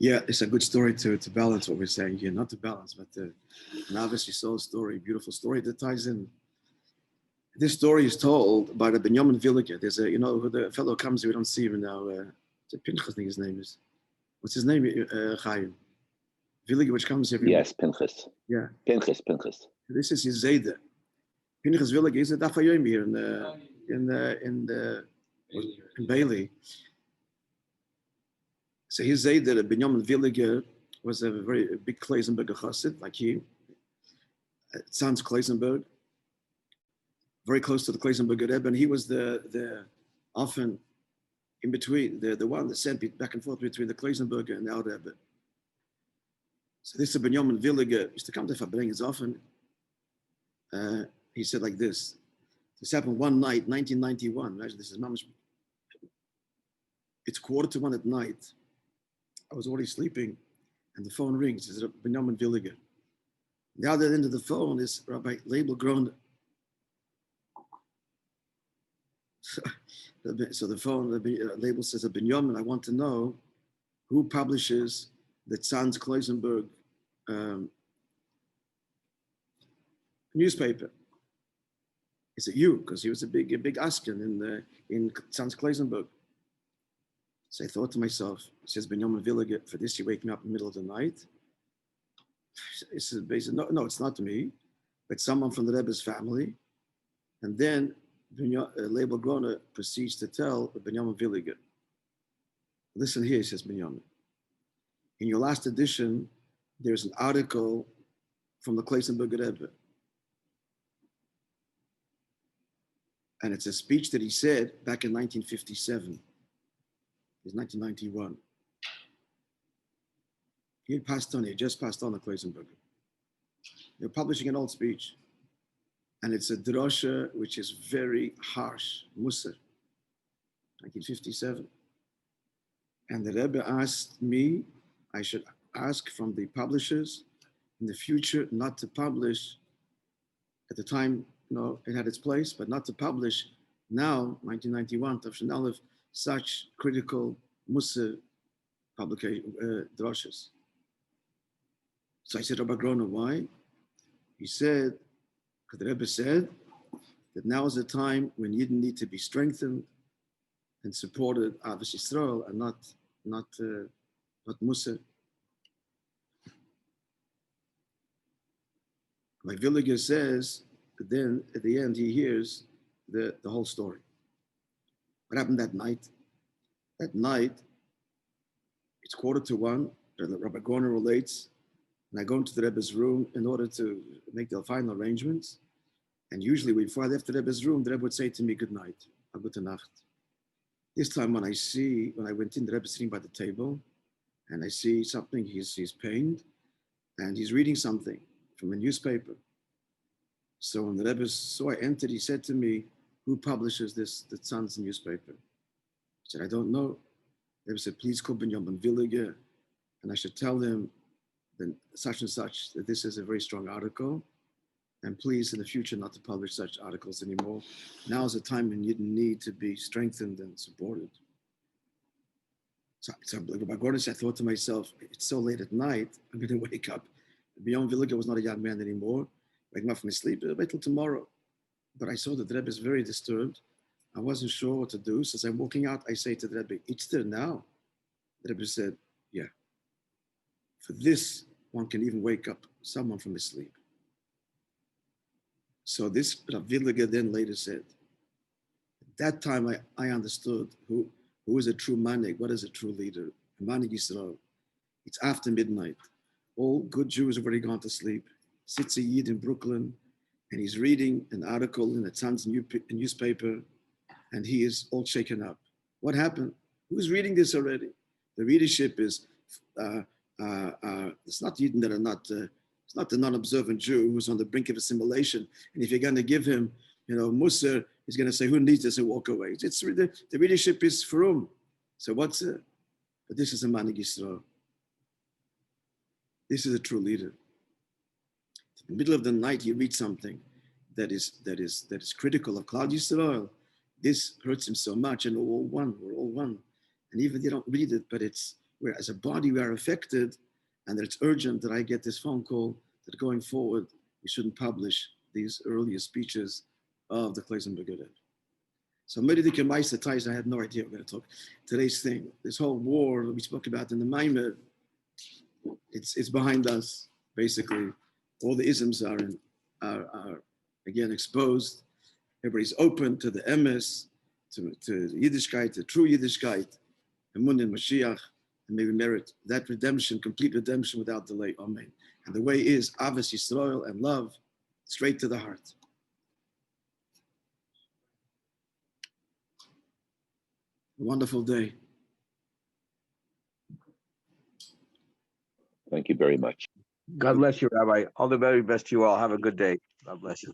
Yeah, it's a good story to balance what we're saying here. Not to balance, but an obviously soul story, beautiful story that ties in. This story is told by the Benjamin Villiger. There's a, who the fellow comes, we don't see him now. It's a Pinchas, I think his name is. What's his name? Chaim. Villiger, which comes every week. Yes, Pinchas. Yeah. Pinchas. This is his Zayda. Pinchas Villiger is a Dafayim here in Bailey. So his Zayda, Benjamin Villiger, was a very big Kleisenberger Chassid, like he. It sounds Kleisenberg, very close to the Kleisenberger Rebbe, and he was the often in between, the one that sent back and forth between the Kleisenberger and the Al Rebbe. So this is Benjamin Villiger, used to come to Fabring as often. He said like this. This happened one night, 1991. Imagine this is mamash. It's 1:45 at night. I was already sleeping, and the phone rings. It's Benjamin Villiger. The other end of the phone is Rabbi Label Groner. So the phone, the label says, Benjamin, I want to know who publishes the Tzanz Kleisenberg newspaper. Is it you? Because he was a big Askin in Tzanz Kleisenberg. So I thought to myself, it says Benjamin Villiger, for this you wake me up in the middle of the night. It says basically, no, it's not me, but someone from the Rebbe's family. And then Label Groner proceeds to tell Benjamin Villiger. Listen here, says Benjamin. In your last edition, there's an article from the Kleisenberger Rebbe. And it's a speech that he said back in 1957. It's 1991. He just passed on the Kleisenberger. They're publishing an old speech. And it's a drosha which is very harsh, Musar, 1957. And the Rebbe asked me, I should ask from the publishers in the future not to publish, at the time, it had its place, but not to publish now, 1991, Tafshin Aleph, such critical Musar publication, droshas. So I said, Rabbi Groner, why? He said, because the Rebbe said that now is the time when Yidden need to be strengthened and supported, obviously, Yisrael, and not Musar. Like Villiger says, but then at the end he hears the whole story. What happened that night? That night, it's 1:45. Rabbi Groner relates, and I go into the Rebbe's room in order to make the final arrangements. And usually before I left the Rebbe's room, the Rebbe would say to me, good night, a gute Nacht. This time when I went in, the Rebbe sitting by the table, and I see something, he's pained, and he's reading something from a newspaper. So when the Rebbe saw I entered, he said to me, who publishes the Tzanz newspaper? I said, I don't know. The Rebbe said, please call Benjamin Villiger, and I should tell him then such and such, that this is a very strong article, and please in the future not to publish such articles anymore. Now is the time when you need to be strengthened and supported. So by Gordon, I thought to myself, it's so late at night, I'm going to wake up. Benjamin Villiger was not a young man anymore. Wake him up from his sleep, wait till tomorrow. But I saw that the Rebbe is very disturbed. I wasn't sure what to do. So as I'm walking out, I say to the Rebbe, it's there now. The Rebbe said, yeah. For this, one can even wake up someone from his sleep. So this Villiger then later said, at that time I understood who is a true manig, what is a true leader, a manig Yisrael. It's after midnight. All good Jews have already gone to sleep. Sits a Yid in Brooklyn, and he's reading an article in a Tzanz newspaper, and he is all shaken up. What happened? Who's reading this already? The readership is, it's not Yidden that are not, it's not the non-observant Jew who's on the brink of assimilation. And if you're going to give him, Musar, he's going to say, who needs this, and walk away. The readership is Furum. So what's it? But this is a Manig Yisrael. This is a true leader. In the middle of the night, you read something that is critical of Klal Yisrael. This hurts him so much, and we're all one. And even if you don't read it, but it's where as a body we are affected, and that it's urgent that I get this phone call that going forward we shouldn't publish these earlier speeches of the Kleisen Begudev. So Medidike Meister Tais, I had no idea we're going to talk today's thing. This whole war that we spoke about in the Maimed, it's behind us, basically. All the isms are again exposed. Everybody's open to the emes, to Yiddishkeit, the true Yiddishkeit, Emun in Mashiach, and may we merit that redemption, complete redemption without delay. Amen. And the way is Avos Yisrael and love, straight to the heart. A wonderful day. Thank you very much. God bless you, Rabbi. All the very best to you all. Have a good day. God bless you.